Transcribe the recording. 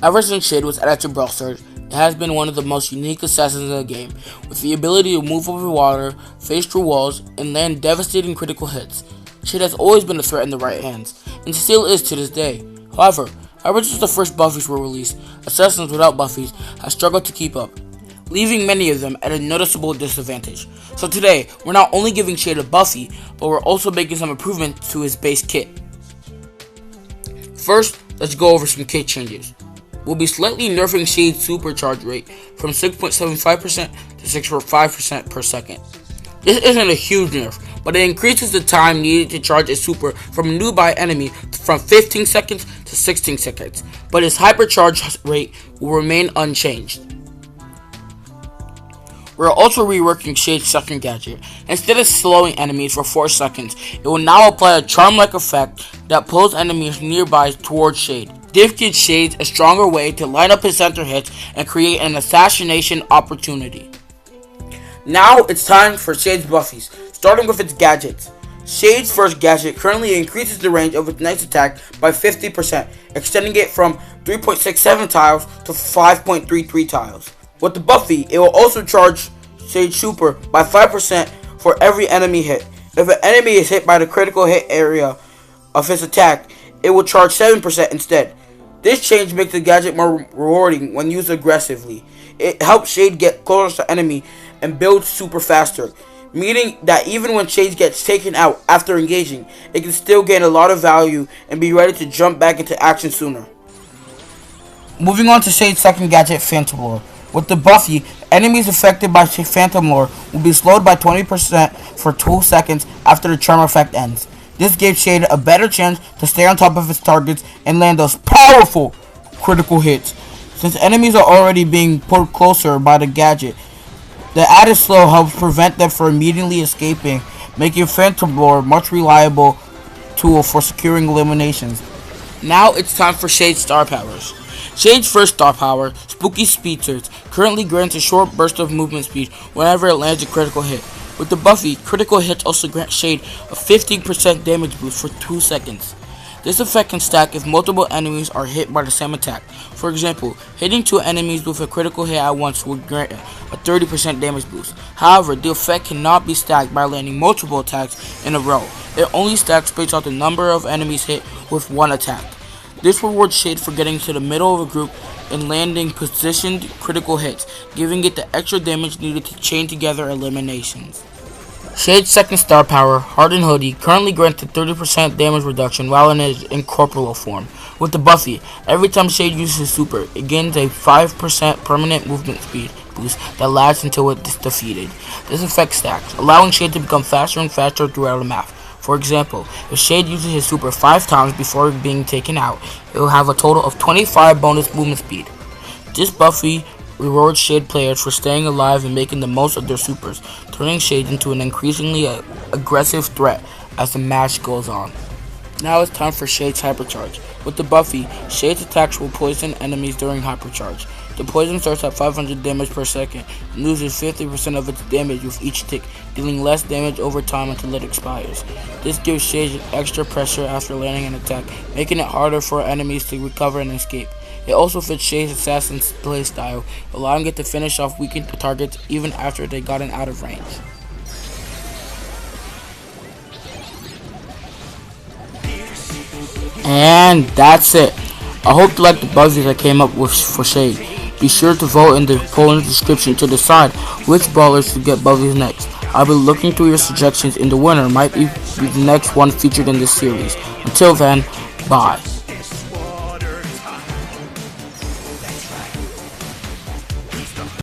Ever since Shade was added to Brawlers, it has been one of the most unique assassins in the game, with the ability to move over water, phase through walls, and land devastating critical hits. Shade has always been a threat in the right hands, and still is to this day. However, ever since the first buffies were released, assassins without buffies have struggled to keep up, leaving many of them at a noticeable disadvantage. So today, we're not only giving Shade a buffy, but we're also making some improvements to his base kit. First, let's go over some kit changes. We'll be slightly nerfing Shade's supercharge rate from 6.75% to 6.5% per second. This isn't a huge nerf, but it increases the time needed to charge a super from a nearby enemy from 15 seconds to 16 seconds, but his hypercharge rate will remain unchanged. We're also reworking Shade's second gadget. Instead of slowing enemies for 4 seconds, it will now apply a charm-like effect that pulls enemies nearby towards Shade. This gives Shade a stronger way to line up his center hits and create an assassination opportunity. Now it's time for Shade's buffies, starting with its gadgets. Shade's first gadget currently increases the range of its next attack by 50%, extending it from 3.67 tiles to 5.33 tiles. With the buffy, it will also charge Shade's super by 5% for every enemy hit. If an enemy is hit by the critical hit area of his attack, it will charge 7% instead. This change makes the gadget more rewarding when used aggressively. It helps Shade get closer to enemy and build super faster, meaning that even when Shade gets taken out after engaging, it can still gain a lot of value and be ready to jump back into action sooner. Moving on to Shade's second gadget, Phantom Lore. With the buffy, enemies affected by Phantom Lore will be slowed by 20% for 2 seconds after the charm effect ends. This gives Shade a better chance to stay on top of his targets and land those powerful critical hits. Since enemies are already being pulled closer by the gadget, the added slow helps prevent them from immediately escaping, making Phantom Lore a much reliable tool for securing eliminations. Now it's time for Shade's star powers. Shade's first star power, Spooky Speed Surge, currently grants a short burst of movement speed whenever it lands a critical hit. With the buffy, critical hits also grant Shade a 15% damage boost for 2 seconds. This effect can stack if multiple enemies are hit by the same attack. For example, hitting 2 enemies with a critical hit at once would grant a 30% damage boost. However, the effect cannot be stacked by landing multiple attacks in a row. It only stacks based on the number of enemies hit with one attack. This rewards Shade for getting to the middle of a group and landing positioned critical hits, giving it the extra damage needed to chain together eliminations. Shade's second star power, Hardened Hoodie, currently grants a 30% damage reduction while in his incorporeal form. With the buffy, every time Shade uses his super, it gains a 5% permanent movement speed boost that lasts until it is defeated. This effect stacks, allowing Shade to become faster and faster throughout the map. For example, if Shade uses his super 5 times before being taken out, it will have a total of 25 bonus movement speed. This buffy rewards Shade players for staying alive and making the most of their supers, turning Shade into an increasingly aggressive threat as the match goes on. Now it's time for Shade's hypercharge. With the buffy, Shade's attacks will poison enemies during hypercharge. The poison starts at 500 damage per second and loses 50% of its damage with each tick, dealing less damage over time until it expires. This gives Shade extra pressure after landing an attack, making it harder for enemies to recover and escape. It also fits Shade's assassin's playstyle, allowing it to finish off weakened targets even after they gotten out of range. And that's it. I hope you like the buzzies I came up with for Shade. Be sure to vote in the poll in the description to decide which brawlers to get buzzies next. I'll be looking through your suggestions and the winner might be the next one featured in this series. Until then, bye.